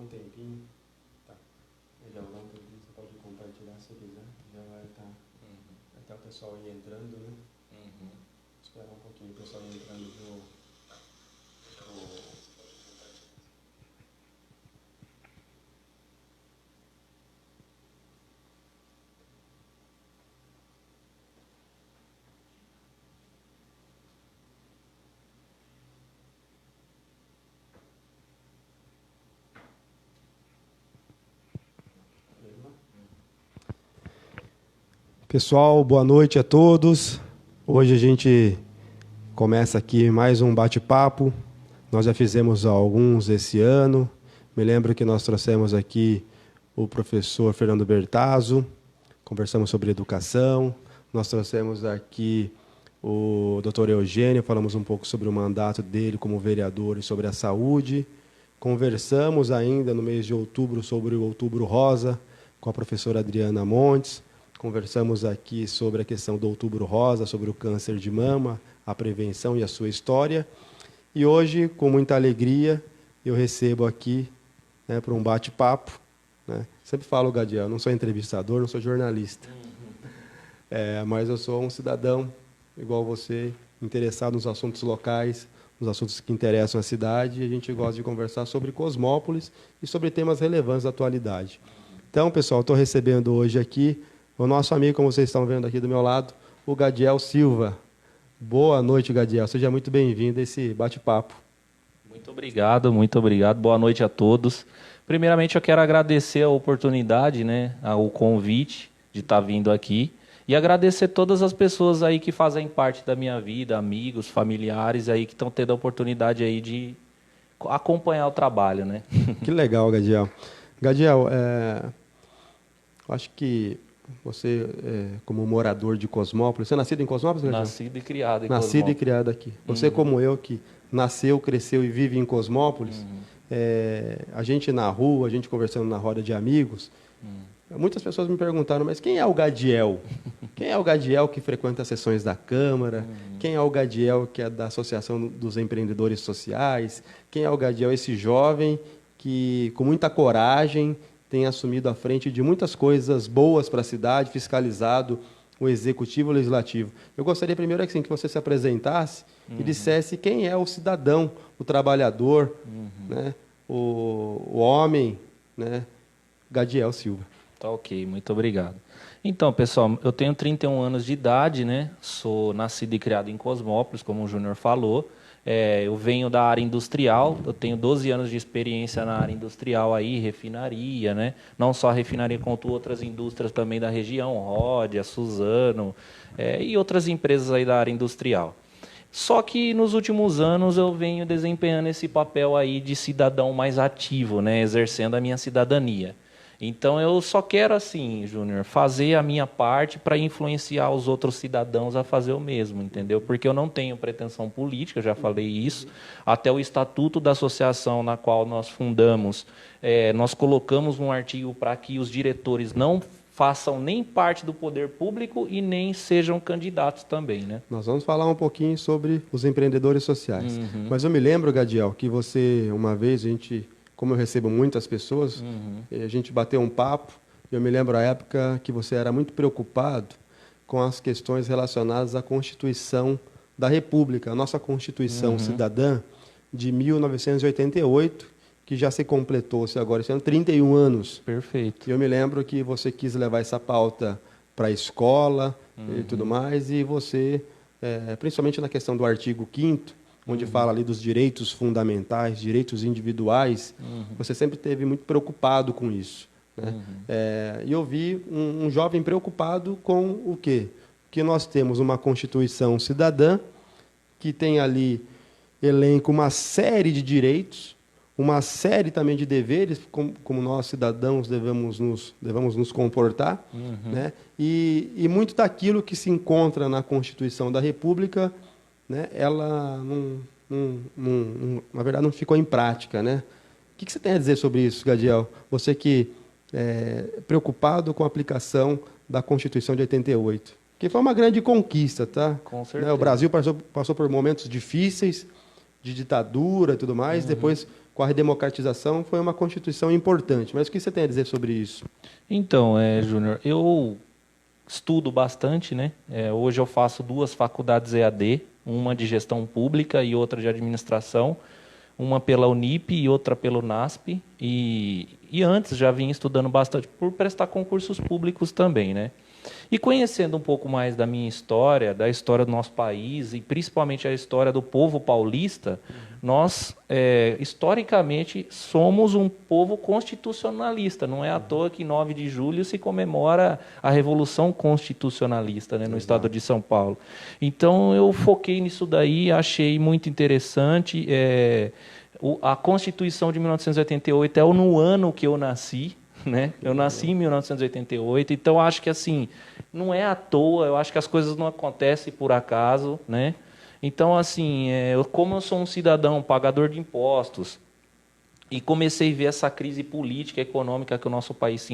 um tempinho. Tá. Já vou dar um tempinho, você pode compartilhar se quiser. Já vai estar. Vai estar o pessoal aí entrando, né? Esperar um pouquinho o pessoal entrando pro... Pessoal, boa noite a todos. Hoje a gente começa aqui mais um bate-papo. Nós já fizemos alguns esse ano. Me lembro que nós trouxemos aqui o professor Fernando Bertazzo, conversamos sobre educação. Nós trouxemos aqui o doutor Eugênio, falamos um pouco sobre o mandato dele como vereador e sobre a saúde. Conversamos ainda no mês de outubro sobre o Outubro Rosa com a professora Adriana Montes. Conversamos aqui sobre a questão do Outubro Rosa, sobre o câncer de mama, a prevenção e a sua história. E hoje, com muita alegria, eu recebo aqui, né, para um bate-papo, né? Sempre falo, Gadiel, não sou entrevistador, não sou jornalista. Mas eu sou um cidadão, igual você, interessado nos assuntos locais, nos assuntos que interessam a cidade, e a gente gosta de conversar sobre Cosmópolis e sobre temas relevantes da atualidade. Então, pessoal, estou recebendo hoje aqui o nosso amigo, como vocês estão vendo aqui do meu lado, o Gadiel Silva. Boa noite, Gadiel. Seja muito bem-vindo a esse bate-papo. Muito obrigado, muito obrigado. Boa noite a todos. Primeiramente, eu quero agradecer a oportunidade, né, o convite de estar vindo aqui e agradecer todas as pessoas aí que fazem parte da minha vida, amigos, familiares aí que estão tendo a oportunidade aí de acompanhar o trabalho, né? Que legal, Gadiel. Gadiel, acho que você, como morador de Cosmópolis, você é nascido em Cosmópolis, Gadiel? Nascido e criado em Nascido Cosmópolis. e criado aqui. Você, como eu, que nasceu, cresceu e vive em Cosmópolis, a gente na rua, a gente conversando na roda de amigos, muitas pessoas me perguntaram, mas quem é o Gadiel? Quem é o Gadiel que frequenta as sessões da Câmara? Quem é o Gadiel que é da Associação dos Empreendedores Sociais? Quem é o Gadiel, esse jovem que, com muita coragem, tem assumido a frente de muitas coisas boas para a cidade, fiscalizado o Executivo e o Legislativo. Eu gostaria primeiro assim, que você se apresentasse e dissesse quem é o cidadão, o trabalhador, né, o homem, né, Gadiel Silva. Tá ok, muito obrigado. Então, pessoal, eu tenho 31 anos de idade, né? Sou nascido e criado em Cosmópolis, como o Júnior falou. Eu venho da área industrial, eu tenho 12 anos de experiência na área industrial aí, refinaria, né? Não só a refinaria, quanto outras indústrias também da região, Ródia, Suzano, e outras empresas aí da área industrial. Só que nos últimos anos eu venho desempenhando esse papel aí de cidadão mais ativo, né? Exercendo a minha cidadania. Então eu só quero assim, Júnior, fazer a minha parte para influenciar os outros cidadãos a fazer o mesmo, entendeu? Porque eu não tenho pretensão política, já falei isso. Até o estatuto da associação na qual nós fundamos, nós colocamos um artigo para que os diretores não façam nem parte do poder público e nem sejam candidatos também, né? Nós vamos falar um pouquinho sobre os empreendedores sociais. Mas eu me lembro, Gadiel, que você, uma vez, como eu recebo muitas pessoas, a gente bateu um papo, eu me lembro a época que você era muito preocupado com as questões relacionadas à Constituição da República, a nossa Constituição Cidadã de 1988, que já se completou-se agora esse ano, 31 anos. Perfeito. E eu me lembro que você quis levar essa pauta para a escola e tudo mais, e você, principalmente na questão do artigo 5º, onde fala ali dos direitos fundamentais, direitos individuais, você sempre esteve muito preocupado com isso, né? E eu vi um jovem preocupado com o quê? Que nós temos uma Constituição cidadã, que tem ali, elenca uma série de direitos, uma série também de deveres, como nós cidadãos devemos nos comportar, né? E muito daquilo que se encontra na Constituição da República, né, ela, na verdade, não ficou em prática, né? O que você tem a dizer sobre isso, Gadiel? Você que é preocupado com a aplicação da Constituição de 88, que foi uma grande conquista, tá? Com certeza. Né, o Brasil passou por momentos difíceis, de ditadura e tudo mais, depois com a redemocratização foi uma Constituição importante. Mas o que você tem a dizer sobre isso? Então, Júnior, eu estudo bastante, né? Hoje eu faço 2 faculdades EAD, uma de gestão pública e outra de administração, uma pela Unip e outra pelo NASP, e antes já vinha estudando bastante por prestar concursos públicos também, né? E conhecendo um pouco mais da minha história, da história do nosso país e principalmente a história do povo paulista, nós, historicamente, somos um povo constitucionalista. Não é à toa que em 9 de julho se comemora a Revolução Constitucionalista, né, no estado de São Paulo. Então, eu foquei nisso daí, achei muito interessante. A Constituição de 1988 é no ano que eu nasci, né? Eu nasci em 1988, então acho que assim, não é à toa, eu acho que as coisas não acontecem por acaso, né? Então, assim, como eu sou um cidadão pagador de impostos e comecei a ver essa crise política e econômica que o nosso país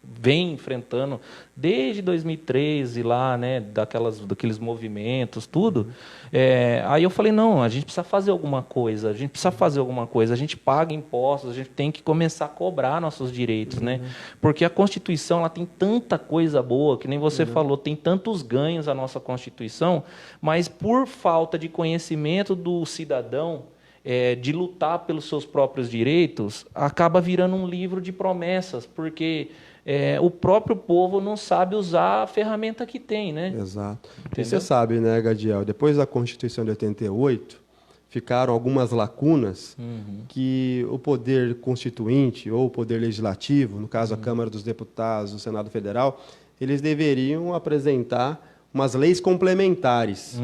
vem enfrentando desde 2013 lá, né, daqueles movimentos, tudo, aí eu falei, não, a gente precisa fazer alguma coisa, a gente paga impostos, a gente tem que começar a cobrar nossos direitos, né, porque a Constituição, ela tem tanta coisa boa, que nem você falou, tem tantos ganhos a nossa Constituição, mas por falta de conhecimento do cidadão, de lutar pelos seus próprios direitos, acaba virando um livro de promessas, porque o próprio povo não sabe usar a ferramenta que tem, né? Exato. E você sabe, né, Gadiel, depois da Constituição de 88, ficaram algumas lacunas que o poder constituinte ou o poder legislativo, no caso a Câmara dos Deputados, o Senado Federal, eles deveriam apresentar umas leis complementares,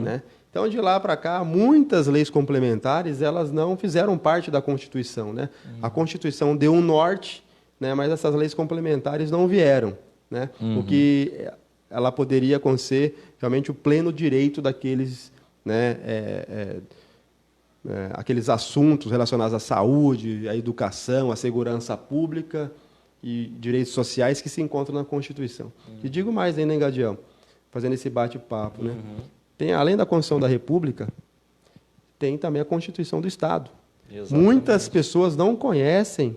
né? Então, de lá para cá, muitas leis complementares, elas não fizeram parte da Constituição, né? A Constituição deu um norte, né, mas essas leis complementares não vieram, né? O que ela poderia acontecer realmente o pleno direito daqueles, né, aqueles assuntos relacionados à saúde, à educação, à segurança pública e direitos sociais que se encontram na Constituição. E digo mais ainda, Gadiel, fazendo esse bate-papo, né? Tem, além da Constituição da República, tem também a Constituição do Estado. Exatamente. Muitas pessoas não conhecem,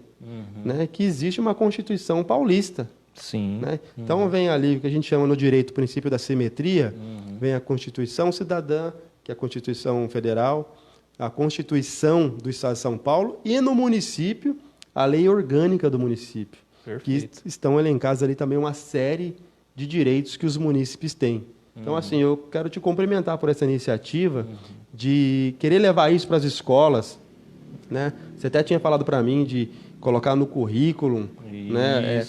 né, que existe uma Constituição paulista. Sim. Né? Então, vem ali o que a gente chama no direito o princípio da simetria, vem a Constituição Cidadã, que é a Constituição Federal, a Constituição do Estado de São Paulo e, no município, a lei orgânica do município. Perfeito. Que estão elencados ali também uma série de direitos que os munícipes têm. Então, assim, eu quero te cumprimentar por essa iniciativa de querer levar isso para as escolas, né? Você até tinha falado para mim de colocar no currículo, né,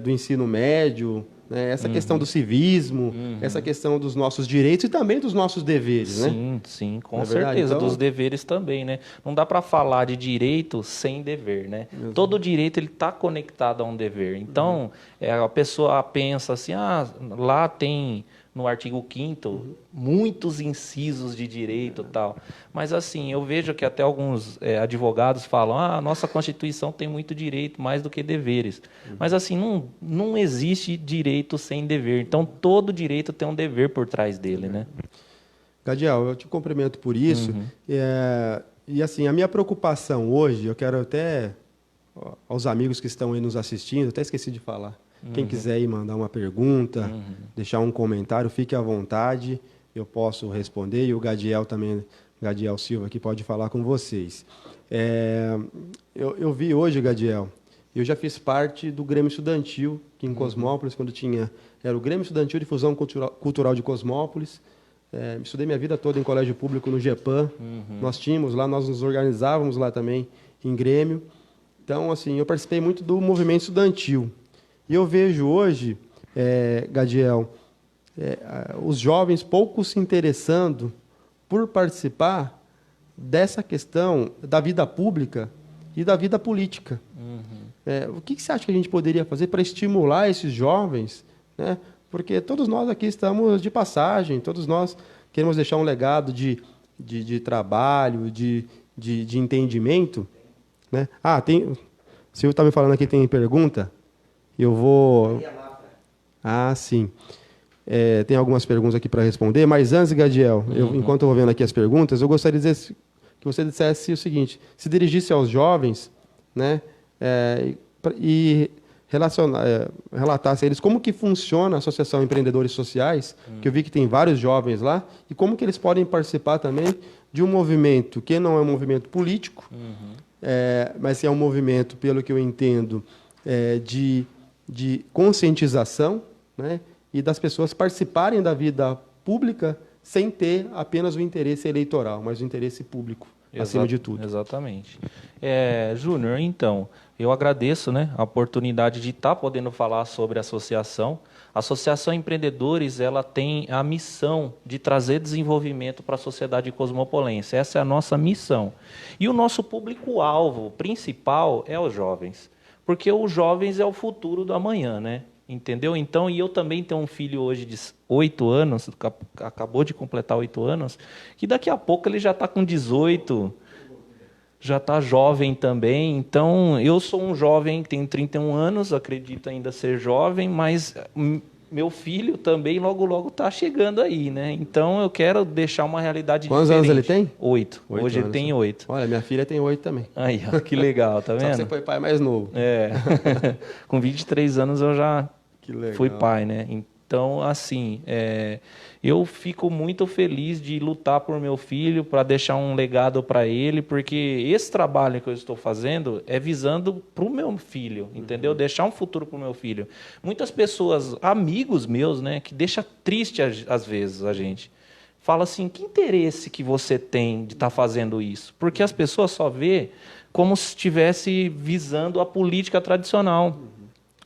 do ensino médio, né, essa questão do civismo, essa questão dos nossos direitos e também dos nossos deveres, né? Sim, com certeza, então, dos deveres também, né? Não dá para falar de direito sem dever, né? Exato. Todo direito ele está conectado a um dever. Então, a pessoa pensa assim, lá tem no artigo 5º, muitos incisos de direito e tal. Mas, assim, eu vejo que até alguns advogados falam, a nossa Constituição tem muito direito, mais do que deveres. Mas, assim, não existe direito sem dever. Então, todo direito tem um dever por trás dele, né? Gadiel, eu te cumprimento por isso. E, assim, a minha preocupação hoje, eu quero até, aos amigos que estão aí nos assistindo, até esqueci de falar, quem quiser aí mandar uma pergunta, deixar um comentário, fique à vontade, eu posso responder. E o Gadiel também, Gadiel Silva, aqui pode falar com vocês. Eu vi hoje, Gadiel, eu já fiz parte do Grêmio Estudantil, aqui em Cosmópolis, quando era o Grêmio Estudantil de Difusão Cultural de Cosmópolis. Estudei minha vida toda em colégio público no GEPAM. Nós tínhamos lá, nós nos organizávamos lá também em Grêmio. Então, assim, eu participei muito do movimento estudantil. E eu vejo hoje, Gadiel, os jovens pouco se interessando por participar dessa questão da vida pública e da vida política. O que você acha que a gente poderia fazer para estimular esses jovens, né? Porque todos nós aqui estamos de passagem, todos nós queremos deixar um legado de trabalho, de entendimento, né? O Silvio está me falando aqui, tem pergunta? Eu vou... sim. Tem algumas perguntas aqui para responder, mas antes, Gadiel, enquanto eu vou vendo aqui as perguntas, eu gostaria de dizer que você dissesse o seguinte: se dirigisse aos jovens, né, e relatasse a eles como que funciona a Associação Empreendedores Sociais, que eu vi que tem vários jovens lá, e como que eles podem participar também de um movimento que não é um movimento político, mas é um movimento, pelo que eu entendo, de conscientização, né, e das pessoas participarem da vida pública sem ter apenas o interesse eleitoral, mas o interesse público, acima de tudo. Exatamente. Júnior, então, eu agradeço, né, a oportunidade de estar podendo falar sobre a associação. A Associação Empreendedores, ela tem a missão de trazer desenvolvimento para a sociedade cosmopolense. Essa é a nossa missão. E o nosso público-alvo principal é os jovens, porque os jovens é o futuro do amanhã, né? Entendeu? Então, e eu também tenho um filho hoje de 8 anos, acabou de completar 8 anos, que daqui a pouco ele já está com 18, já está jovem também. Então, eu sou um jovem que tenho 31 anos, acredito ainda ser jovem, mas meu filho também logo está chegando aí, né? Então, eu quero deixar uma realidade diferente. Quantos anos ele tem? 8. Hoje ele tem 8. Olha, minha filha tem 8 também. Aí, ó, que legal, tá vendo? Só que você foi pai mais novo. Com 23 anos eu já fui pai, né? Então, assim, eu fico muito feliz de lutar por meu filho, para deixar um legado para ele, porque esse trabalho que eu estou fazendo é visando para o meu filho, entendeu? Deixar um futuro para o meu filho. Muitas pessoas, amigos meus, né, que deixa triste às vezes a gente, fala assim: que interesse que você tem de estar fazendo isso? Porque as pessoas só vê como se estivesse visando a política tradicional,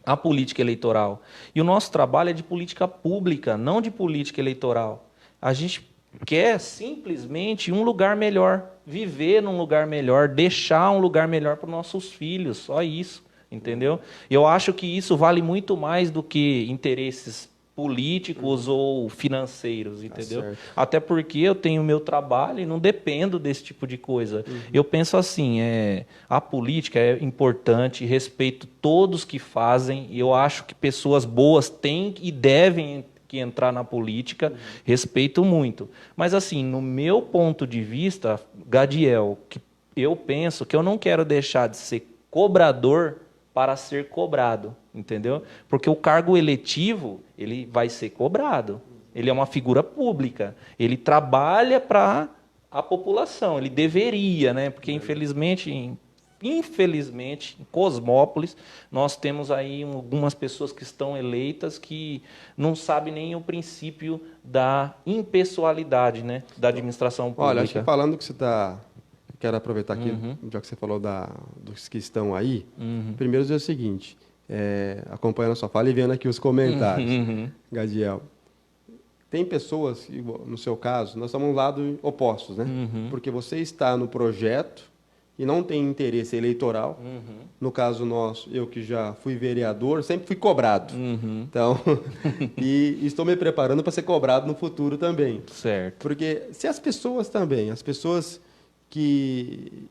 a política eleitoral. E o nosso trabalho é de política pública, não de política eleitoral. A gente quer simplesmente um lugar melhor, viver num lugar melhor, deixar um lugar melhor para os nossos filhos, só isso, entendeu? Eu acho que isso vale muito mais do que interesses políticos ou financeiros, entendeu? Até porque eu tenho meu trabalho e não dependo desse tipo de coisa. Eu penso assim, a política é importante, respeito todos que fazem, e eu acho que pessoas boas têm e devem que entrar na política, respeito muito. Mas assim, no meu ponto de vista, Gadiel, que eu penso que eu não quero deixar de ser cobrador para ser cobrado, entendeu? Porque o cargo eletivo, ele vai ser cobrado. Ele é uma figura pública. Ele trabalha para a população. Ele deveria, né? Porque infelizmente, em Cosmópolis, nós temos aí algumas pessoas que estão eleitas que não sabem nem o princípio da impessoalidade, né, da administração pública. Olha, acho que falando que você está... Quero aproveitar aqui, já que você falou dos que estão aí. Primeiro dizer o seguinte, acompanhando a sua fala e vendo aqui os comentários. Gadiel, tem pessoas, no seu caso, nós estamos lados opostos, né? Porque você está no projeto e não tem interesse eleitoral. No caso nosso, eu que já fui vereador, sempre fui cobrado. Então, e estou me preparando para ser cobrado no futuro também. Certo. Porque se as pessoas que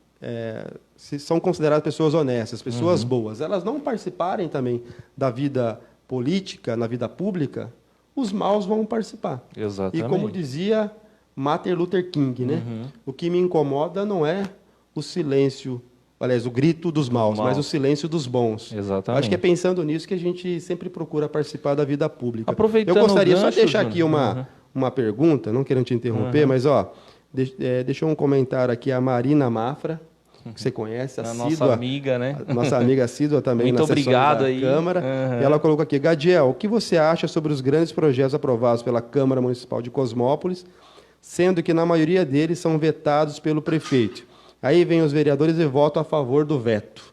são consideradas pessoas honestas, pessoas boas, elas não participarem também da vida política, na vida pública, os maus vão participar. Exatamente. E como dizia Martin Luther King, né? O que me incomoda não é o silêncio, aliás, o grito dos maus, mas o silêncio dos bons. Exatamente. Acho que é pensando nisso que a gente sempre procura participar da vida pública. Aproveitando eu gostaria só de deixar Júnior, aqui uma pergunta, não querendo te interromper, mas deixou um comentário aqui a Marina Mafra, que você conhece, a nossa amiga, né? Nossa amiga assídua também. Muito obrigado aí. Câmara. E ela colocou aqui: Gadiel, o que você acha sobre os grandes projetos aprovados pela Câmara Municipal de Cosmópolis, sendo que na maioria deles são vetados pelo prefeito? Aí vem os vereadores e votam a favor do veto.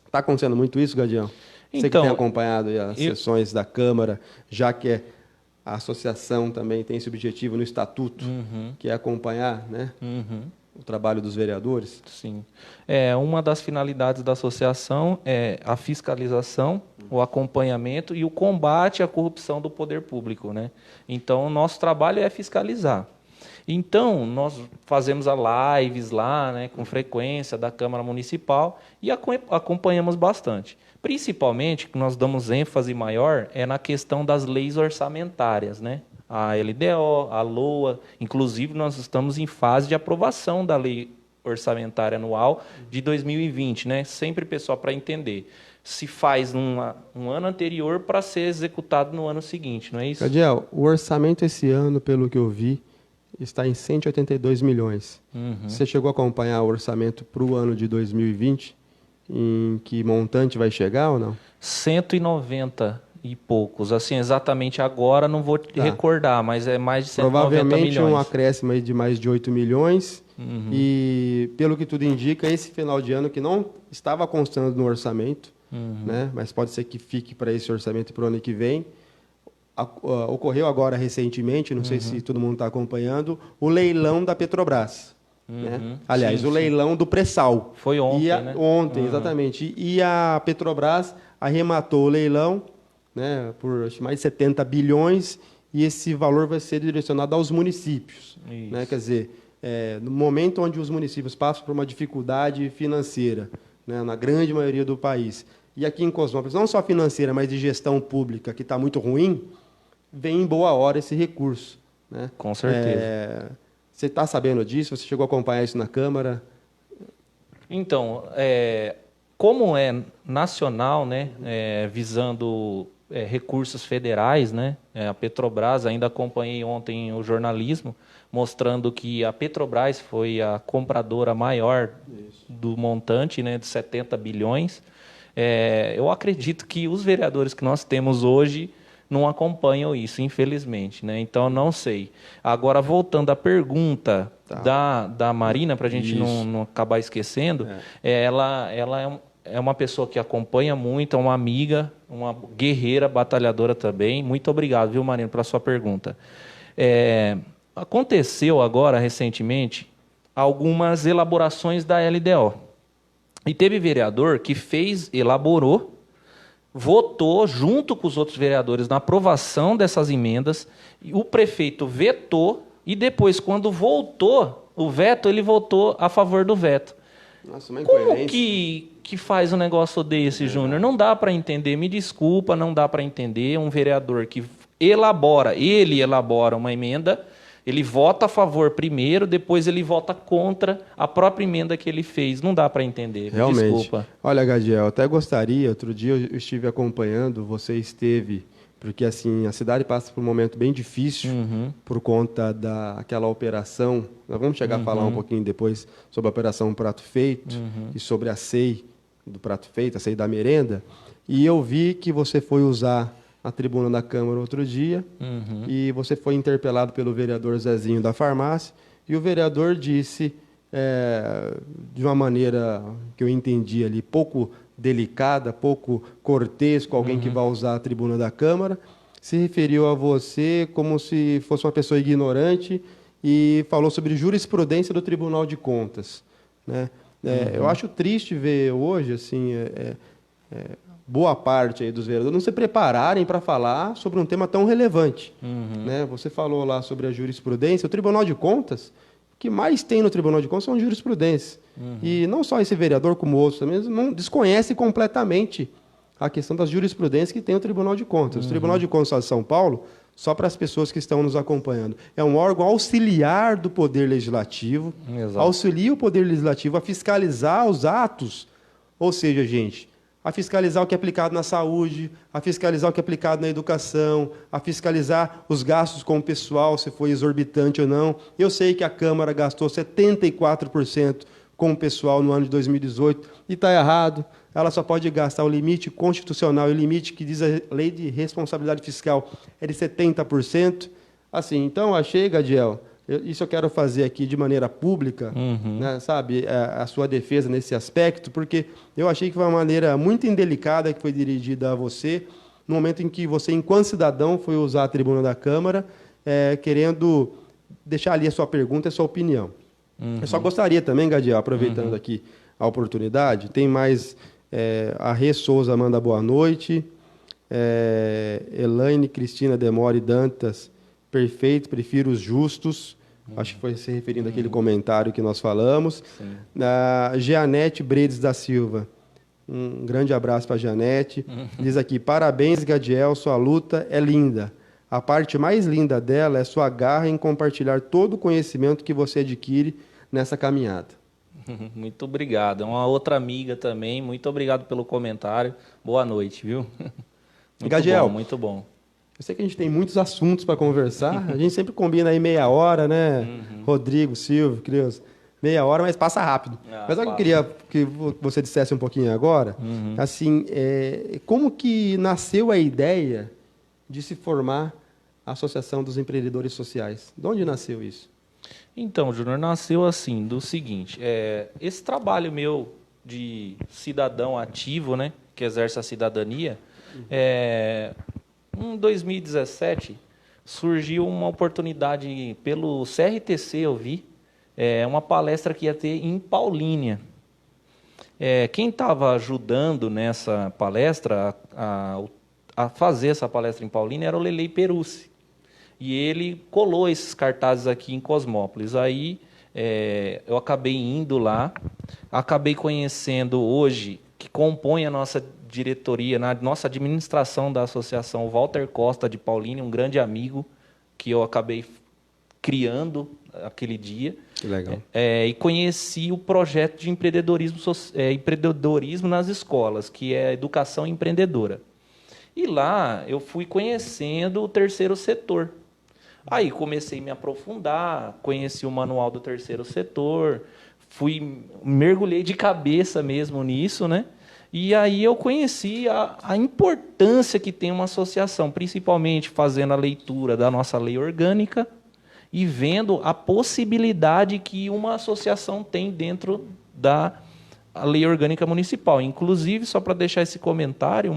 Está acontecendo muito isso, Gadiel? Você que tem acompanhado as sessões da Câmara, já que a associação também tem esse objetivo no estatuto, que é acompanhar, né, o trabalho dos vereadores. Sim. Uma das finalidades da associação é a fiscalização, o acompanhamento e o combate à corrupção do poder público, né? Então, o nosso trabalho é fiscalizar. Então, nós fazemos lives lá, né, com frequência da Câmara Municipal e acompanhamos bastante. Principalmente, que nós damos ênfase maior na questão das leis orçamentárias, né? A LDO, a LOA, inclusive nós estamos em fase de aprovação da lei orçamentária anual de 2020, né? Sempre, pessoal, para entender. Se faz um ano anterior para ser executado no ano seguinte, não é isso? Gadiel, o orçamento esse ano, pelo que eu vi, está em 182 milhões. Você chegou a acompanhar o orçamento para o ano de 2020? Em que montante vai chegar ou não? 190 e poucos. Assim, exatamente agora não vou recordar, mas é mais de 190 Provavelmente milhões. um acréscimo aí de mais de 8 milhões. E, pelo que tudo indica, esse final de ano que não estava constando no orçamento, né? Mas pode ser que fique para esse orçamento e para o ano que vem. Ocorreu agora recentemente, não sei se todo mundo está acompanhando, o leilão da Petrobras. Né? Aliás, o leilão do pré-sal. Foi ontem, né? Ontem, exatamente. E a Petrobras arrematou o leilão, né, por acho, mais de 70 bilhões, e esse valor vai ser direcionado aos municípios. Né? Quer dizer, no momento onde os municípios passam por uma dificuldade financeira, né, na grande maioria do país, e aqui em Cosmópolis, não só financeira, mas de gestão pública, que está muito ruim, vem em boa hora esse recurso. Né? Com certeza. Você está sabendo disso? Você chegou a acompanhar isso na Câmara? Então, como é nacional, né, visando recursos federais, né, a Petrobras, ainda acompanhei ontem o jornalismo, mostrando que a Petrobras foi a compradora maior do montante, né, de 70 bilhões. Eu acredito que os vereadores que nós temos hoje não acompanham isso, infelizmente, né? Então, não sei. Agora, voltando à pergunta da Marina, para a gente não acabar esquecendo, ela é uma pessoa que acompanha muito, é uma amiga, uma guerreira, batalhadora também. Muito obrigado, viu, Marina, pela sua pergunta. Aconteceu agora, recentemente, algumas elaborações da LDO. E teve vereador que elaborou, votou junto com os outros vereadores na aprovação dessas emendas, e o prefeito vetou, e depois, quando voltou o veto, ele votou a favor do veto. Nossa, uma Como incoerência. que faz um negócio desse, Júnior? Não dá para entender, me desculpa, não dá para entender um vereador que elabora uma emenda, ele vota a favor primeiro, depois ele vota contra a própria emenda que ele fez. Não dá para entender, me desculpa. Olha, Gadiel, até gostaria, outro dia eu estive acompanhando, você esteve, porque assim, a cidade passa por um momento bem difícil por conta daquela operação. Nós vamos chegar a falar um pouquinho depois sobre a operação Prato Feito e sobre a SEI do Prato Feito, a SEI da merenda. E eu vi que você foi usar a tribuna da Câmara outro dia, e você foi interpelado pelo vereador Zezinho da farmácia, e o vereador disse, de uma maneira que eu entendi ali, pouco delicada, pouco cortês com alguém que vai usar a tribuna da Câmara, se referiu a você como se fosse uma pessoa ignorante e falou sobre jurisprudência do Tribunal de Contas. Né? Eu acho triste ver hoje, assim, boa parte aí dos vereadores não se prepararem para falar sobre um tema tão relevante. Né? Você falou lá sobre a jurisprudência. O Tribunal de Contas, o que mais tem no Tribunal de Contas são jurisprudências. E não só esse vereador, como outros também, não desconhece completamente a questão das jurisprudências que tem o Tribunal de Contas. O Tribunal de Contas de São Paulo, só para as pessoas que estão nos acompanhando, é um órgão auxiliar do Poder Legislativo, auxilia o Poder Legislativo a fiscalizar os atos, ou seja, gente, a fiscalizar o que é aplicado na saúde, a fiscalizar o que é aplicado na educação, a fiscalizar os gastos com o pessoal, se foi exorbitante ou não. Eu sei que a Câmara gastou 74% com o pessoal no ano de 2018, e está errado. Ela só pode gastar o limite constitucional, e o limite que diz a Lei de Responsabilidade Fiscal é de 70%. Assim, então, achei, Gadiel, isso eu quero fazer aqui de maneira pública, né, sabe, a sua defesa nesse aspecto, porque eu achei que foi uma maneira muito indelicada que foi dirigida a você, no momento em que você, enquanto cidadão, foi usar a tribuna da Câmara, querendo deixar ali a sua pergunta e a sua opinião. Eu só gostaria também, Gadiel, aproveitando aqui a oportunidade, tem mais a Rê Souza manda boa noite, Elaine Cristina Demore Dantas, perfeito, prefiro os justos. Acho que foi se referindo àquele comentário que nós falamos. A Jeanette Bredes da Silva. Um grande abraço para a Jeanette. Diz aqui, parabéns, Gadiel, sua luta é linda. A parte mais linda dela é sua garra em compartilhar todo o conhecimento que você adquire nessa caminhada. Muito obrigado. Uma outra amiga também, muito obrigado pelo comentário. Boa noite, viu? Muito Gadiel, bom, muito bom. eu sei que a gente tem muitos assuntos para conversar. A gente sempre combina aí meia hora, né? Rodrigo, Silvio, Crios, meia hora, mas passa rápido. Mas o que eu queria que você dissesse um pouquinho agora, assim, como que nasceu a ideia de se formar a Associação dos Empreendedores Sociais? De onde nasceu isso? Então, Júnior, nasceu assim, do seguinte, esse trabalho meu de cidadão ativo, né, que exerce a cidadania, em 2017 surgiu uma oportunidade pelo CRTC, eu vi, uma palestra que ia ter em Paulínia. Quem estava ajudando nessa palestra, a fazer essa palestra em Paulínia, era o Lelei Perussi. E ele colou esses cartazes aqui em Cosmópolis. Aí eu acabei indo lá, acabei conhecendo hoje, que compõe a nossa diretoria, na nossa administração da associação, o Walter Costa de Paulínia, um grande amigo que eu acabei criando aquele dia. Que legal. E conheci o projeto de empreendedorismo nas escolas, que é a educação empreendedora. E lá eu fui conhecendo o terceiro setor. Aí comecei a me aprofundar, conheci o manual do terceiro setor, mergulhei de cabeça mesmo nisso, né? E aí eu conheci a importância que tem uma associação, principalmente fazendo a leitura da nossa lei orgânica e vendo a possibilidade que uma associação tem dentro da lei orgânica municipal. Inclusive, só para deixar esse comentário,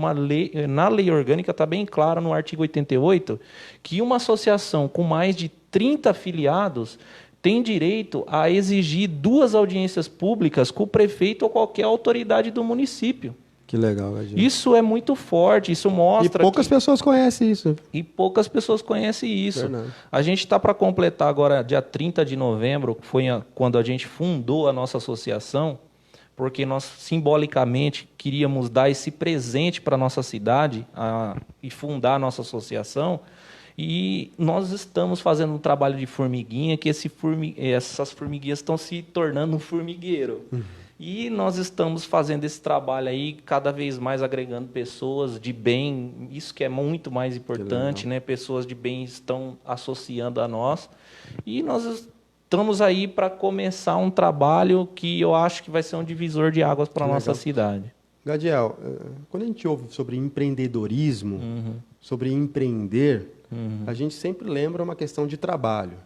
na lei orgânica está bem claro, no artigo 88, que uma associação com mais de 30 afiliados tem direito a exigir 2 audiências públicas com o prefeito ou qualquer autoridade do município. Que legal, Gadiel. Isso é muito forte, isso mostra... E poucas pessoas conhecem isso. E poucas pessoas conhecem isso. Verdade. A gente está para completar agora, dia 30 de novembro, que foi quando a gente fundou a nossa associação, porque nós, simbolicamente, queríamos dar esse presente para a nossa cidade e fundar a nossa associação. E nós estamos fazendo um trabalho de formiguinha, que essas formiguinhas estão se tornando um formigueiro. E nós estamos fazendo esse trabalho aí, cada vez mais agregando pessoas de bem, isso que é muito mais importante, né? Pessoas de bem estão associando a nós. E nós estamos aí para começar um trabalho que eu acho que vai ser um divisor de águas para a nossa cidade. Gadiel, quando a gente ouve sobre empreendedorismo, sobre empreender, a gente sempre lembra uma questão de trabalho.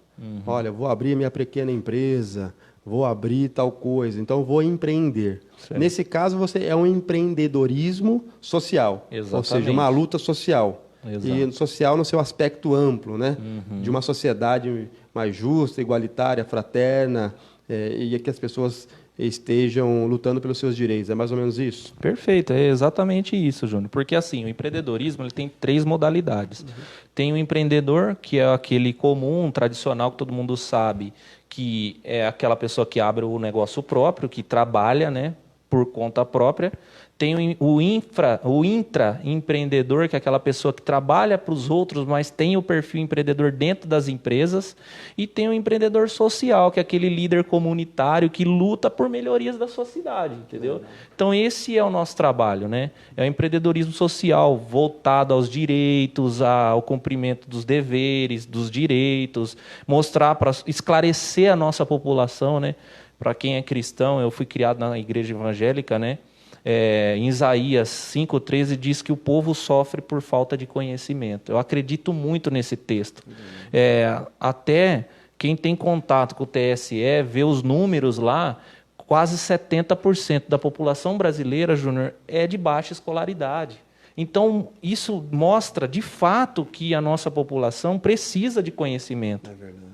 Olha, vou abrir minha pequena empresa, vou abrir tal coisa, então vou empreender. Certo. Nesse caso, você é um empreendedorismo social, exatamente. Ou seja, uma luta social. Exato. E social no seu aspecto amplo, né? De uma sociedade mais justa, igualitária, fraterna, e que as pessoas estejam lutando pelos seus direitos. É mais ou menos isso? Perfeito, é exatamente isso, Júnior. Porque assim, o empreendedorismo ele tem 3 modalidades. Tem o empreendedor, que é aquele comum, tradicional, que todo mundo sabe, que é aquela pessoa que abre o negócio próprio, que trabalha, né, por conta própria. Tem o intraempreendedor, que é aquela pessoa que trabalha para os outros, mas tem o perfil empreendedor dentro das empresas. E tem o empreendedor social, que é aquele líder comunitário que luta por melhorias da sua cidade, entendeu? Então, esse é o nosso trabalho, né? É o empreendedorismo social, voltado aos direitos, ao cumprimento dos deveres, dos direitos, mostrar, para esclarecer a nossa população, né? Para quem é cristão, eu fui criado na igreja evangélica, né? Em Isaías 5,13 diz que o povo sofre por falta de conhecimento. Eu acredito muito nesse texto. Até quem tem contato com o TSE, vê os números lá, quase 70% da população brasileira, Júnior, é de baixa escolaridade. Então, isso mostra, de fato, que a nossa população precisa de conhecimento. É verdade.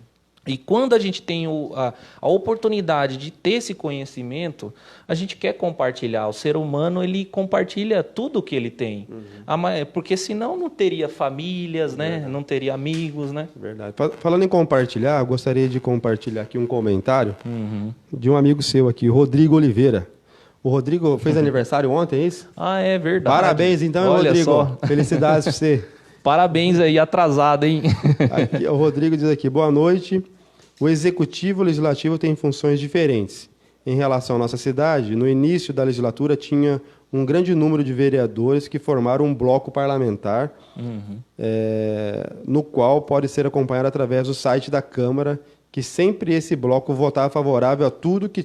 E quando a gente tem a oportunidade de ter esse conhecimento, a gente quer compartilhar. O ser humano, ele compartilha tudo o que ele tem. Porque senão não teria famílias, né? Não teria amigos, né? Verdade. Falando em compartilhar, eu gostaria de compartilhar aqui um comentário de um amigo seu aqui, Rodrigo Oliveira. O Rodrigo fez aniversário ontem, é isso? É verdade. Parabéns, então, olha, Rodrigo. Só. Felicidades para você. Parabéns aí, atrasado, hein? Aqui, o Rodrigo diz aqui, boa noite. O Executivo e o Legislativo têm funções diferentes. em relação à nossa cidade, no início da legislatura tinha um grande número de vereadores que formaram um bloco parlamentar, no qual pode ser acompanhado através do site da Câmara, que sempre esse bloco votava favorável a tudo que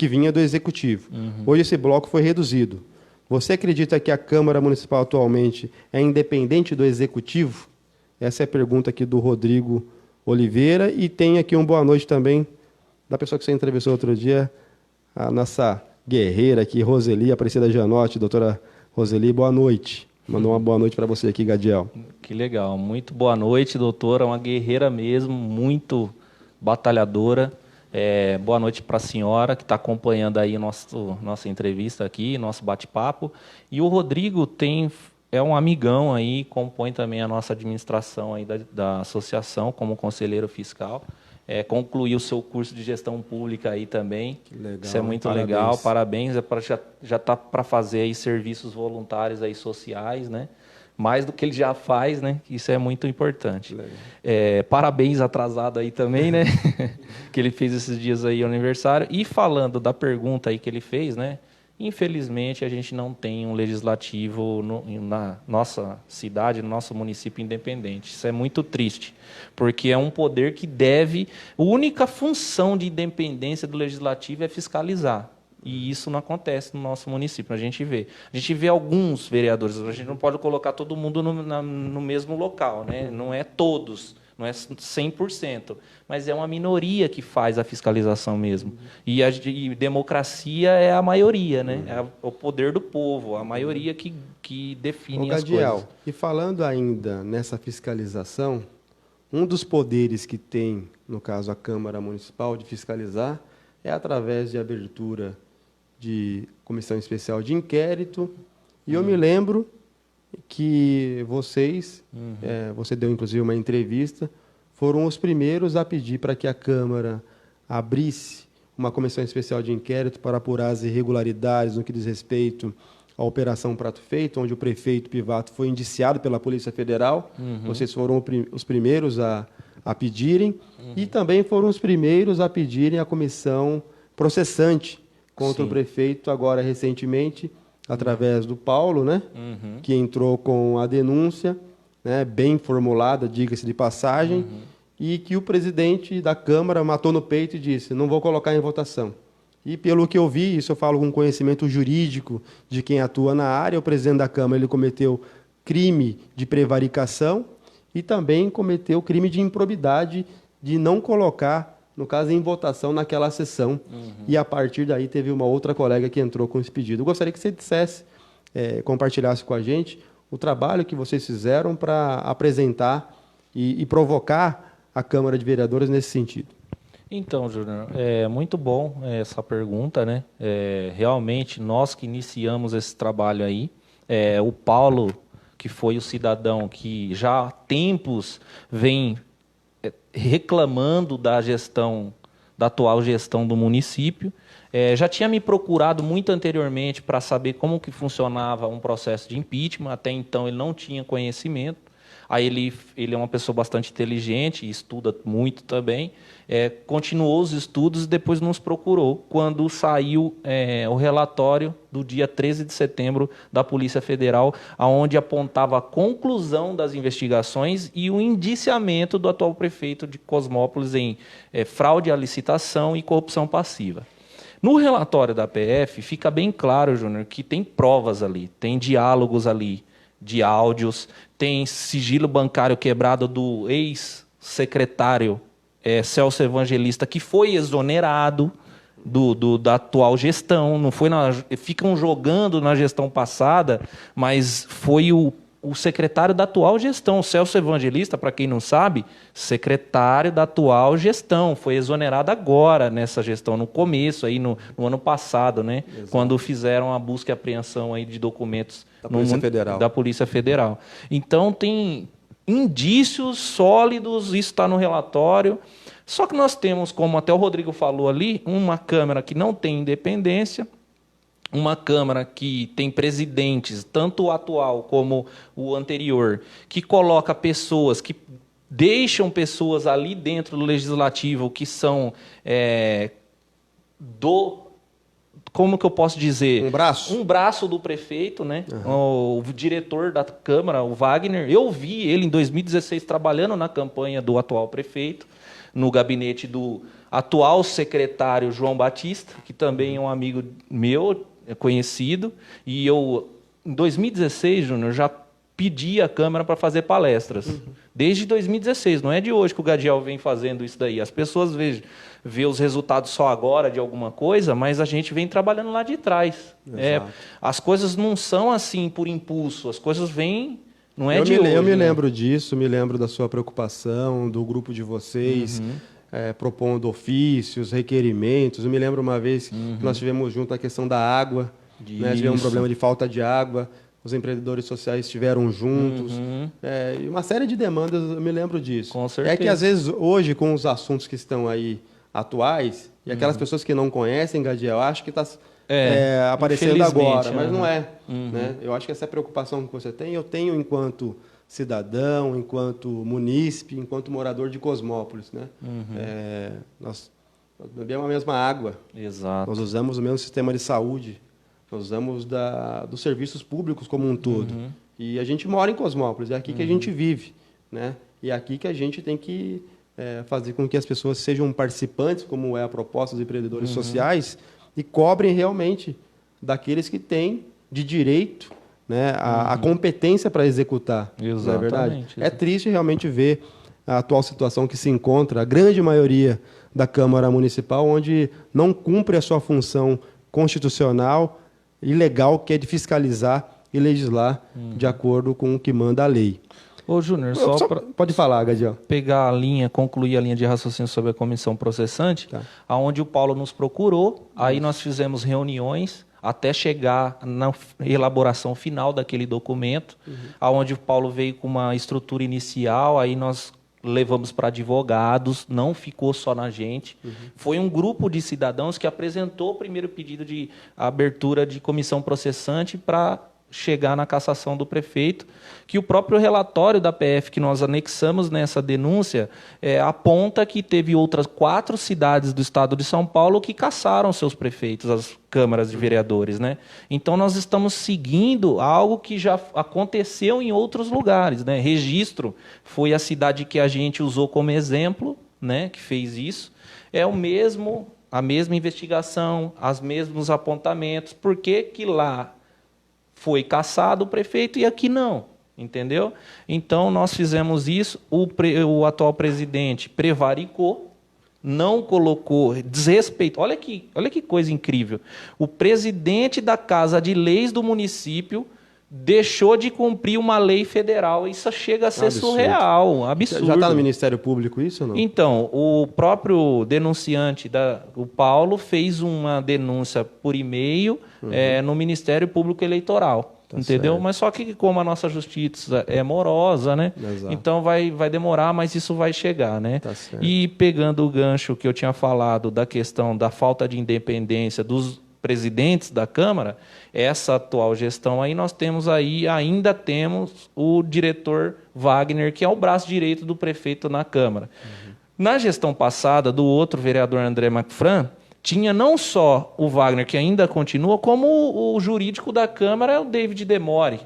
vinha do Executivo. Hoje esse bloco foi reduzido. Você acredita que a Câmara Municipal atualmente é independente do Executivo? Essa é a pergunta aqui do Rodrigo Oliveira. E tem aqui uma boa noite também da pessoa que você entrevistou outro dia, a nossa guerreira aqui, Roseli Aparecida Gianotti. Doutora Roseli, boa noite. Mandou uma boa noite para você aqui, Gadiel. Que legal. Muito boa noite, doutora. Uma guerreira mesmo, muito batalhadora. Boa noite para a senhora que está acompanhando aí nossa entrevista aqui, nosso bate-papo. E o Rodrigo é um amigão aí, compõe também a nossa administração aí da associação como conselheiro fiscal. Concluiu o seu curso de gestão pública aí também. Que legal. Isso é muito legal, parabéns. Já está para fazer aí serviços voluntários aí sociais, né? Mais do que ele já faz, né? Isso é muito importante. Parabéns atrasado aí também, né? Que ele fez esses dias aí aniversário. E falando da pergunta aí que ele fez, né? Infelizmente, a gente não tem um legislativo na nossa cidade, no nosso município independente. Isso é muito triste, porque é um poder que a única função de independência do legislativo é fiscalizar. E isso não acontece no nosso município, a gente vê alguns vereadores, a gente não pode colocar todo mundo no mesmo local, né? Não é todos, não é 100%, mas é uma minoria que faz a fiscalização mesmo. E democracia é a maioria, né? É o poder do povo, a maioria que define as coisas. E falando ainda nessa fiscalização, um dos poderes que tem, no caso a Câmara Municipal, de fiscalizar, é através de abertura de comissão especial de inquérito. E eu me lembro que vocês, você deu inclusive uma entrevista, foram os primeiros a pedir para que a Câmara abrisse uma comissão especial de inquérito para apurar as irregularidades no que diz respeito à Operação Prato Feito, onde o prefeito Pivato foi indiciado pela Polícia Federal. Vocês foram os primeiros a pedirem, e também foram os primeiros a pedirem a comissão processante contra o prefeito, agora recentemente, através do Paulo, né, que entrou com a denúncia, né, bem formulada, diga-se de passagem, e que o presidente da Câmara matou no peito e disse: não vou colocar em votação. E pelo que eu vi, isso eu falo com conhecimento jurídico de quem atua na área, o presidente da Câmara ele cometeu crime de prevaricação e também cometeu crime de improbidade de não colocar, no caso, em votação naquela sessão. E a partir daí teve uma outra colega que entrou com esse pedido. Eu gostaria que você dissesse, compartilhasse com a gente o trabalho que vocês fizeram para apresentar e provocar a Câmara de Vereadores nesse sentido. Então, Júnior, é muito bom essa pergunta, né? Realmente, nós que iniciamos esse trabalho aí, o Paulo, que foi o cidadão que já há tempos vem reclamando da atual gestão do município, já tinha me procurado muito anteriormente para saber como que funcionava um processo de impeachment. Até então ele não tinha conhecimento. Aí ele é uma pessoa bastante inteligente, estuda muito também, continuou os estudos e depois nos procurou quando saiu o relatório do dia 13 de setembro da Polícia Federal, onde apontava a conclusão das investigações e o indiciamento do atual prefeito de Cosmópolis em fraude à licitação e corrupção passiva. No relatório da PF fica bem claro, Júnior, que tem provas ali, tem diálogos ali, de áudios, tem sigilo bancário quebrado do ex-secretário Celso Evangelista, que foi exonerado da atual gestão. Não foi ficam jogando na gestão passada, mas foi o secretário da atual gestão. O Celso Evangelista, para quem não sabe, secretário da atual gestão, foi exonerado agora nessa gestão, no começo, aí no ano passado, né? Quando fizeram a busca e apreensão aí de documentos da Polícia Federal. Então, tem indícios sólidos, isso está no relatório. Só que nós temos, como até o Rodrigo falou ali, uma Câmara que não tem independência, uma Câmara que tem presidentes, tanto o atual como o anterior, que coloca pessoas, que deixam pessoas ali dentro do Legislativo que são como que eu posso dizer? Um braço? Um braço do prefeito, né? O diretor da Câmara, o Wagner. Eu vi ele em 2016 trabalhando na campanha do atual prefeito, no gabinete do atual secretário João Batista, que também é um amigo meu, conhecido. E eu, em 2016, Júnior, já pedi à Câmara para fazer palestras. Desde 2016, não é de hoje que o Gadiel vem fazendo isso daí. As pessoas vê os resultados só agora de alguma coisa, mas a gente vem trabalhando lá de trás. As coisas não são assim por impulso, as coisas vêm, não é de hoje. Eu me lembro disso, me lembro da sua preocupação, do grupo de vocês, propondo ofícios, requerimentos. Eu me lembro uma vez que nós tivemos junto a questão da água, né? Tivemos um problema de falta de água. Os empreendedores sociais estiveram juntos, e uma série de demandas, eu me lembro disso. Com certeza. É que, às vezes, hoje, com os assuntos que estão aí atuais, e aquelas pessoas que não conhecem, Gadiel, acho que está aparecendo agora, mas não é. Né? Eu acho que essa preocupação que você tem, eu tenho enquanto cidadão, enquanto munícipe, enquanto morador de Cosmópolis. Né? Nós bebemos a mesma água, Exato. nós usamos o mesmo sistema de saúde, nós usamos dos serviços públicos como um todo. E a gente mora em Cosmópolis, é aqui que a gente vive. Né? E é aqui que a gente tem que fazer com que as pessoas sejam participantes, como é a proposta dos empreendedores sociais, e cobrem realmente daqueles que têm de direito, né, a competência para executar. Exatamente. Não é verdade? É triste realmente ver a atual situação que se encontra, a grande maioria da Câmara Municipal, onde não cumpre a sua função constitucional e legal, que é de fiscalizar e legislar de acordo com o que manda a lei. Ô, Júnior, Pode falar, Gadiel. Pegar a linha, concluir a linha de raciocínio sobre a comissão processante, aonde o Paulo nos procurou, aí nós fizemos reuniões até chegar na elaboração final daquele documento, aonde o Paulo veio com uma estrutura inicial, aí nós levamos para advogados, não ficou só na gente. Foi um grupo de cidadãos que apresentou o primeiro pedido de abertura de comissão processante para chegar na cassação do prefeito, que o próprio relatório da PF que nós anexamos nessa denúncia aponta que teve outras 4 cidades do estado de São Paulo que cassaram seus prefeitos, as câmaras de vereadores. Né? Então, nós estamos seguindo algo que já aconteceu em outros lugares. Né? Registro foi a cidade que a gente usou como exemplo, né, que fez isso. É a mesma investigação, os mesmos apontamentos. Por que que lá foi cassado o prefeito e aqui não, entendeu? Então, nós fizemos isso, o atual presidente prevaricou, não colocou, desrespeitou. Olha que coisa incrível. O presidente da Casa de Leis do município deixou de cumprir uma lei federal. Isso chega a ser surreal, absurdo. Já está no Ministério Público isso ou não? Então, o próprio denunciante, o Paulo, fez uma denúncia por e-mail no Ministério Público Eleitoral. Entendeu? Certo. Mas só que como a nossa justiça é morosa, né? Exato. Então vai demorar, mas isso vai chegar, né? Tá certo. E pegando o gancho que eu tinha falado da questão da falta de independência dos presidentes da Câmara, essa atual gestão aí ainda temos o diretor Wagner, que é o braço direito do prefeito na Câmara. Na gestão passada, do outro vereador André Macfran, tinha não só o Wagner, que ainda continua, como o jurídico da Câmara é o David Demore.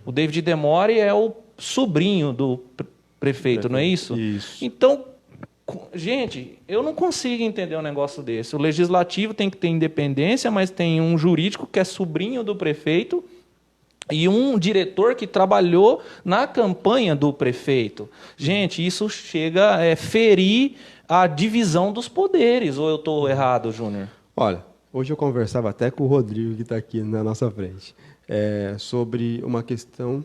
O David Demore é o sobrinho do prefeito, não é isso? Isso. Então, gente, eu não consigo entender um negócio desse. O legislativo tem que ter independência, mas tem um jurídico que é sobrinho do prefeito e um diretor que trabalhou na campanha do prefeito. Gente, isso chega a ferir a divisão dos poderes. Ou eu estou errado, Júnior? Olha, hoje eu conversava até com o Rodrigo, que está aqui na nossa frente, sobre uma questão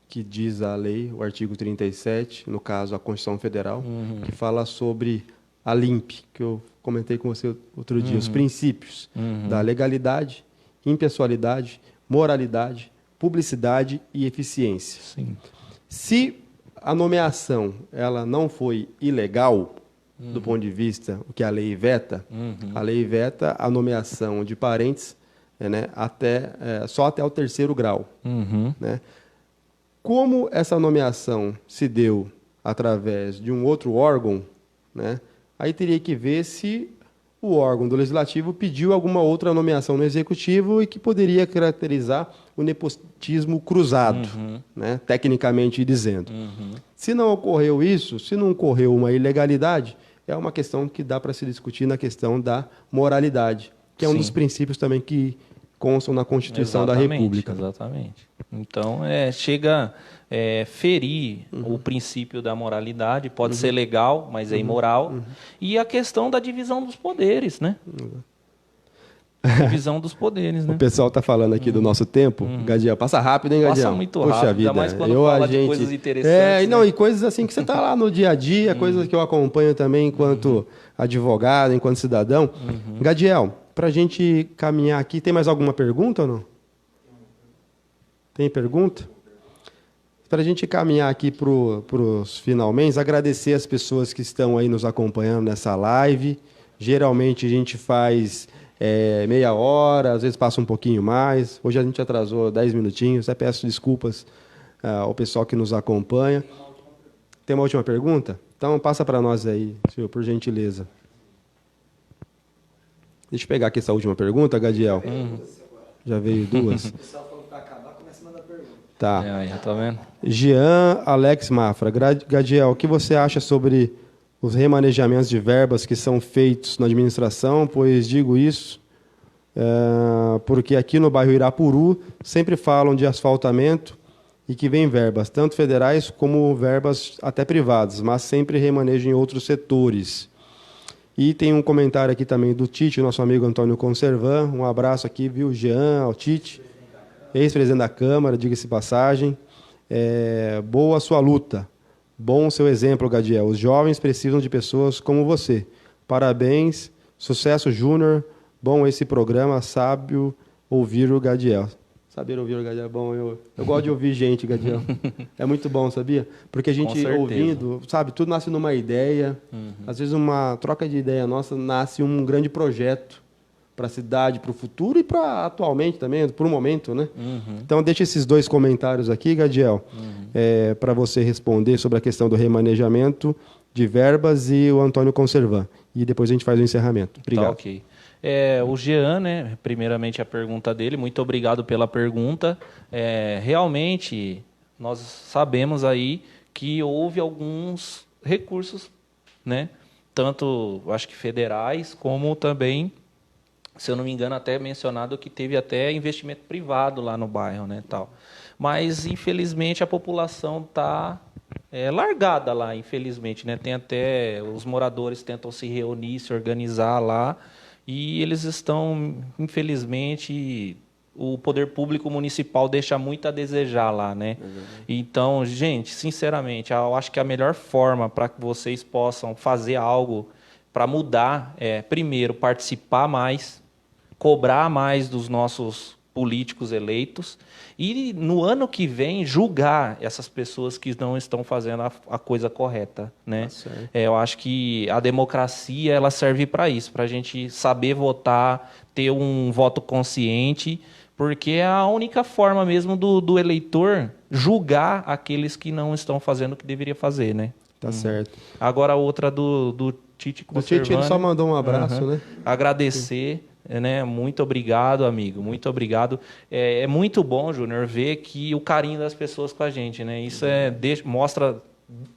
que diz a lei, o artigo 37, no caso a Constituição Federal, que fala sobre a LIMP, que eu comentei com você outro dia, os princípios da legalidade, impessoalidade, moralidade, publicidade e eficiência. Sim. Se a nomeação ela não foi ilegal, do ponto de vista o que a lei veta, a lei veta a nomeação de parentes só até o 3º grau. Né? Como essa nomeação se deu através de um outro órgão, né, aí teria que ver se o órgão do Legislativo pediu alguma outra nomeação no Executivo e que poderia caracterizar o nepotismo cruzado, né, tecnicamente dizendo. Se não ocorreu isso, se não ocorreu uma ilegalidade, é uma questão que dá para se discutir na questão da moralidade, que é um Sim. dos princípios também que constam na Constituição da Exatamente, República. Exatamente. Então, chega a ferir o princípio da moralidade, pode ser legal, mas é imoral. E a questão da divisão dos poderes, né? Divisão dos poderes, né? O pessoal está falando aqui do nosso tempo. Gadiel, passa rápido, hein, Gadiel? Passa muito Puxa rápido, vida. ainda mais quando fala de coisas interessantes, não, né? e coisas assim que você está lá no dia a dia, coisas que eu acompanho também enquanto advogado, enquanto cidadão. Gadiel, para a gente caminhar aqui, tem mais alguma pergunta ou não? Tem pergunta? Para a gente caminhar aqui para os finalmente, agradecer as pessoas que estão aí nos acompanhando nessa live. Geralmente a gente faz meia hora, às vezes passa um pouquinho mais. Hoje a gente atrasou 10 minutinhos. Eu peço desculpas ao pessoal que nos acompanha. Tem uma última pergunta? Então passa para nós aí, senhor, por gentileza. Deixa eu pegar aqui essa última pergunta, Gadiel. Já veio duas. O pessoal falou que vai acabar, começa a mandar pergunta. Tá. Aí, tá vendo? Jean Alex Mafra. Gadiel, o que você acha sobre os remanejamentos de verbas que são feitos na administração? Pois digo isso porque aqui no bairro Irapuru sempre falam de asfaltamento e que vem verbas, tanto federais como verbas até privadas, mas sempre remanejo em outros setores. E tem um comentário aqui também do Tite, nosso amigo Antônio Conservan. Um abraço aqui, viu, Jean, ao Tite, ex-presidente da Câmara, diga-se passagem. Boa sua luta. Bom seu exemplo, Gadiel. Os jovens precisam de pessoas como você. Parabéns. Sucesso, Júnior. Bom esse programa, sábio ouvir o Gadiel. Saber ouvir o Gadiel é bom. Eu gosto de ouvir gente, Gadiel. É muito bom, sabia? Porque a gente ouvindo, sabe, tudo nasce numa ideia. Às vezes uma troca de ideia nossa nasce um grande projeto para a cidade, para o futuro e para atualmente também, por um momento, né? Então, deixa esses dois comentários aqui, Gadiel, para você responder sobre a questão do remanejamento de verbas e o Antônio Conservan. E depois a gente faz o encerramento. Obrigado. Tá, ok. O Jean, né, primeiramente a pergunta dele, muito obrigado pela pergunta. Realmente, nós sabemos aí que houve alguns recursos, né, tanto, acho que federais, como também, se eu não me engano, até mencionado que teve até investimento privado lá no bairro, né, tal. Mas, infelizmente, a população está largada lá, infelizmente, né? Tem até, os moradores tentam se reunir, se organizar lá, e eles estão, infelizmente, o poder público municipal deixa muito a desejar lá, né? Então, gente, sinceramente, eu acho que a melhor forma para que vocês possam fazer algo para mudar é, primeiro, participar mais, cobrar mais dos nossos políticos eleitos e, no ano que vem, julgar essas pessoas que não estão fazendo a coisa correta, né? Eu acho que a democracia ela serve para isso, para a gente saber votar, ter um voto consciente, porque é a única forma mesmo do eleitor julgar aqueles que não estão fazendo o que deveria fazer, né? Tá certo. Agora a outra do Tite Conservani. O Tite ele só mandou um abraço, né? Agradecer. Né? Muito obrigado, amigo. Muito obrigado. É muito bom, Júnior, ver que o carinho das pessoas com a gente, né? Isso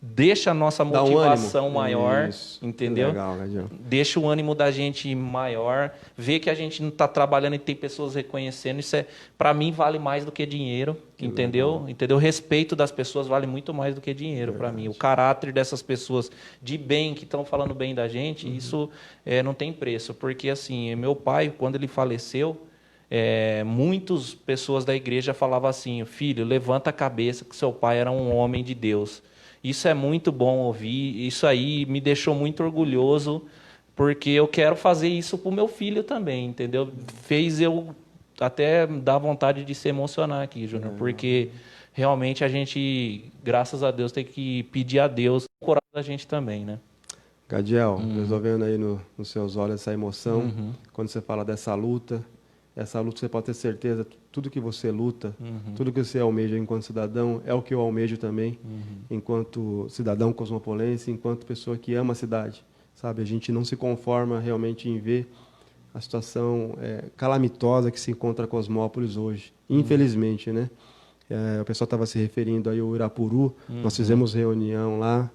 deixa a nossa motivação maior, isso, entendeu? Legal, deixa o ânimo da gente maior, ver que a gente não está trabalhando e tem pessoas reconhecendo. Isso para mim vale mais do que dinheiro, entendeu? O respeito das pessoas vale muito mais do que dinheiro para mim. O caráter dessas pessoas de bem que estão falando bem da gente, isso não tem preço, porque assim, meu pai, quando ele faleceu, muitas pessoas da igreja falavam assim: filho, levanta a cabeça que seu pai era um homem de Deus. Isso é muito bom ouvir, isso aí me deixou muito orgulhoso, porque eu quero fazer isso para o meu filho também, entendeu? Fez eu até dar vontade de se emocionar aqui, Júnior, porque realmente a gente, graças a Deus, tem que pedir a Deus o coração da gente também, né? Gadiel, resolvendo aí nos seus olhos essa emoção, quando você fala dessa luta você pode ter certeza, tudo que você luta, tudo que você almeja enquanto cidadão, é o que eu almejo também, enquanto cidadão cosmopolense, enquanto pessoa que ama a cidade. sabe? A gente não se conforma realmente em ver a situação calamitosa que se encontra Cosmópolis hoje, infelizmente, né? O pessoal estava se referindo aí ao Irapuru, nós fizemos reunião lá,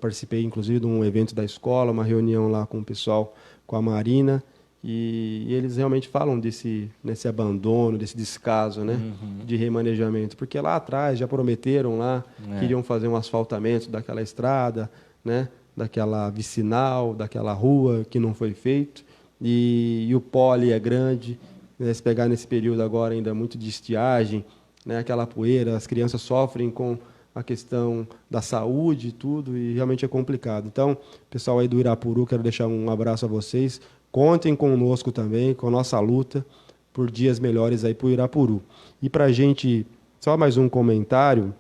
participei inclusive de um evento da escola, uma reunião lá com o pessoal, com a Marina, e eles realmente falam desse abandono, desse descaso, né, de remanejamento, porque lá atrás já prometeram lá, queriam fazer um asfaltamento daquela estrada, né, daquela vicinal, daquela rua que não foi feito, e o pole é grande, né, se pegar nesse período agora ainda muito de estiagem, né, aquela poeira, as crianças sofrem com a questão da saúde e tudo, e realmente é complicado. Então, pessoal aí do Irapuru, quero deixar um abraço a vocês. Contem conosco também, com a nossa luta por dias melhores aí para o Irapuru. E para a gente, só mais um comentário,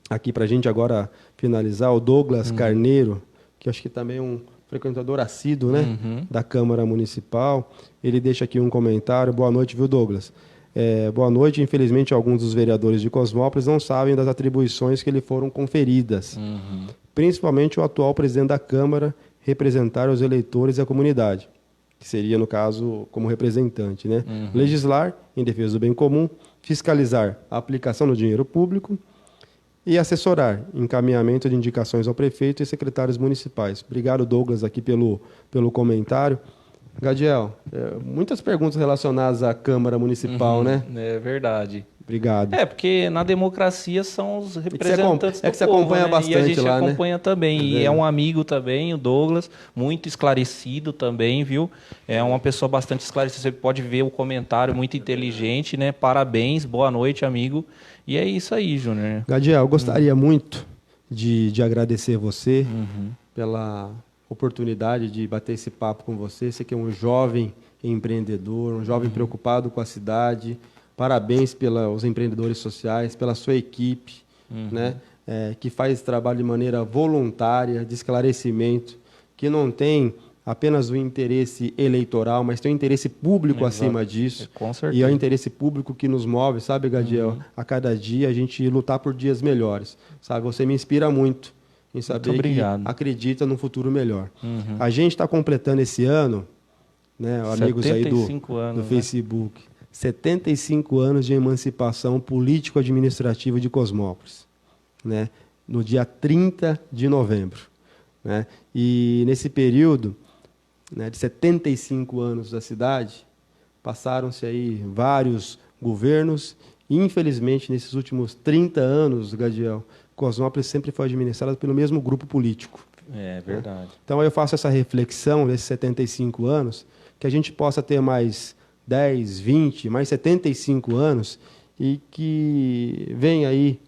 aqui para a gente agora finalizar, o Douglas Carneiro, que acho que também é um frequentador assíduo, né, da Câmara Municipal, ele deixa aqui um comentário. Boa noite, viu, Douglas? Boa noite. Infelizmente, alguns dos vereadores de Cosmópolis não sabem das atribuições que lhe foram conferidas. Principalmente o atual presidente da Câmara representar os eleitores e a comunidade, que seria, no caso, como representante, né? Legislar em defesa do bem comum, fiscalizar a aplicação do dinheiro público e assessorar encaminhamento de indicações ao prefeito e secretários municipais. Obrigado, Douglas, aqui pelo comentário. Gadiel, muitas perguntas relacionadas à Câmara Municipal, né? É verdade. Obrigado. Porque na democracia são os representantes do que você povo, acompanha né? bastante e a gente lá, acompanha também. E vendo? é um amigo também, o Douglas, muito esclarecido também, viu? É uma pessoa bastante esclarecida. Você pode ver o comentário, muito inteligente, né? Parabéns, boa noite, amigo. E é isso aí, Júnior. Gadiel, eu gostaria muito de agradecer você pela oportunidade de bater esse papo com você. Você que é um jovem empreendedor, um jovem preocupado com a cidade. Parabéns pelos empreendedores sociais, pela sua equipe, né, que faz esse trabalho de maneira voluntária, de esclarecimento, que não tem apenas o interesse eleitoral, mas tem o interesse público acima disso. Com certeza. E é o interesse público que nos move, sabe, Gadiel? A cada dia a gente lutar por dias melhores. Sabe? Você me inspira muito em saber que acredita num futuro melhor. A gente está completando esse ano, né, amigos aí do Facebook, 75 anos de emancipação político-administrativa de Cosmópolis, né, no dia 30 de novembro. Né? E nesse período, né, de 75 anos da cidade, passaram-se aí vários governos e, infelizmente, nesses últimos 30 anos, Gadiel, Cosmópolis sempre foi administrada pelo mesmo grupo político. É verdade. Né? Então, eu faço essa reflexão nesses 75 anos, que a gente possa ter mais 10, 20, mais 75 anos e que venha aí,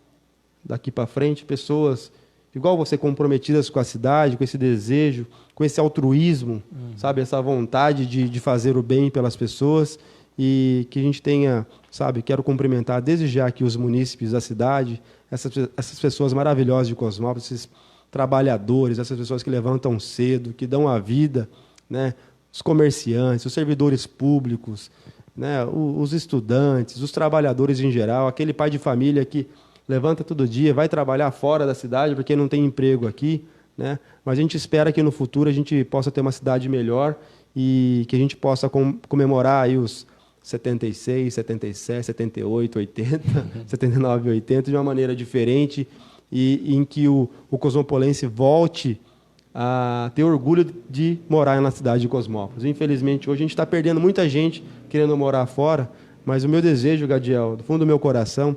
daqui para frente, pessoas igual você, comprometidas com a cidade, com esse desejo, com esse altruísmo, sabe, essa vontade de fazer o bem pelas pessoas e que a gente tenha, sabe, quero cumprimentar desde já aqui os munícipes da cidade, essas pessoas maravilhosas de Cosmópolis, esses trabalhadores, essas pessoas que levantam cedo, que dão a vida, né, os comerciantes, os servidores públicos, né, os estudantes, os trabalhadores em geral, aquele pai de família que levanta todo dia, vai trabalhar fora da cidade porque não tem emprego aqui, né? Mas a gente espera que no futuro a gente possa ter uma cidade melhor e que a gente possa comemorar aí os 76, 77, 78, 80, 79, 80 de uma maneira diferente e em que o cosmopolense volte a ter orgulho de morar na cidade de Cosmópolis. Infelizmente, hoje a gente está perdendo muita gente querendo morar fora, mas o meu desejo, Gadiel, do fundo do meu coração,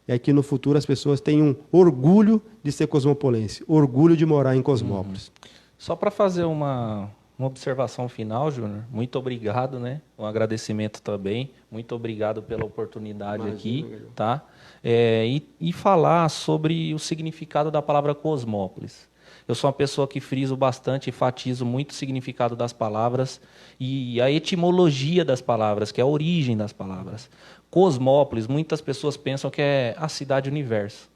é que no futuro as pessoas tenham orgulho de ser cosmopolense, orgulho de morar em Cosmópolis. Só para fazer uma observação final, Júnior, muito obrigado, né? Um agradecimento também, muito obrigado pela oportunidade aqui, tá? E falar sobre o significado da palavra Cosmópolis. Eu sou uma pessoa que friso bastante, enfatizo muito o significado das palavras e a etimologia das palavras, que é a origem das palavras. Cosmópolis, muitas pessoas pensam que é a cidade universo.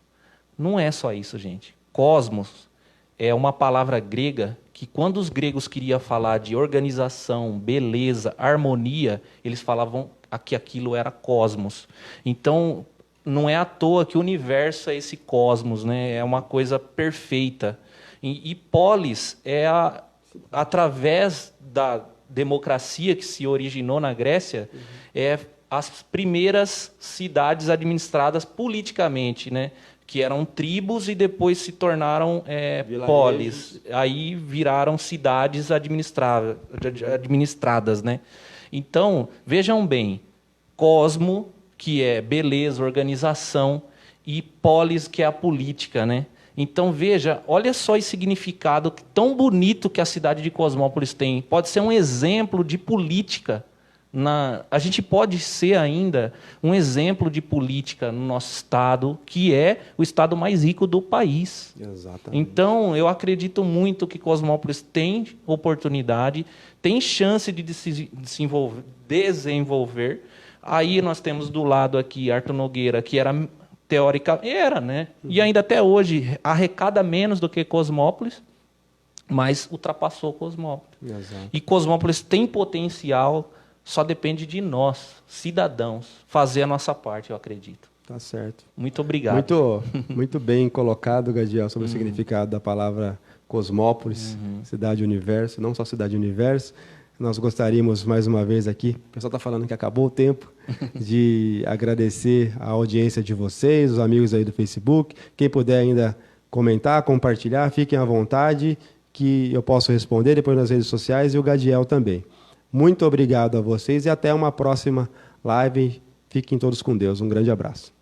Não é só isso, gente. Cosmos é uma palavra grega que, quando os gregos queriam falar de organização, beleza, harmonia, eles falavam que aquilo era cosmos. Então, não é à toa que o universo é esse cosmos, né? É uma coisa perfeita. E polis é através da democracia que se originou na Grécia, as primeiras cidades administradas politicamente, né? Que eram tribos e depois se tornaram polis. Aí viraram cidades administradas, né? Então, vejam bem, cosmo, que é beleza, organização, e polis, que é a política, né? Então, veja, olha só esse significado tão bonito que a cidade de Cosmópolis tem. Pode ser um exemplo de política. A gente pode ser ainda um exemplo de política no nosso estado, que é o estado mais rico do país. Exatamente. Então, eu acredito muito que Cosmópolis tem oportunidade, tem chance de se desenvolver. Aí nós temos do lado aqui Arthur Nogueira, que era teórica, né? E ainda até hoje arrecada menos do que Cosmópolis, mas ultrapassou Cosmópolis. Exato. E Cosmópolis tem potencial, só depende de nós, cidadãos, fazer a nossa parte, eu acredito. Tá certo. Muito obrigado. Muito bem colocado, Gadiel, sobre o significado da palavra Cosmópolis, cidade-universo, não só cidade-universo. Nós gostaríamos, mais uma vez aqui, o pessoal está falando que acabou o tempo, de agradecer a audiência de vocês, os amigos aí do Facebook. Quem puder ainda comentar, compartilhar, fiquem à vontade, que eu posso responder depois nas redes sociais e o Gadiel também. Muito obrigado a vocês e até uma próxima live. Fiquem todos com Deus. Um grande abraço.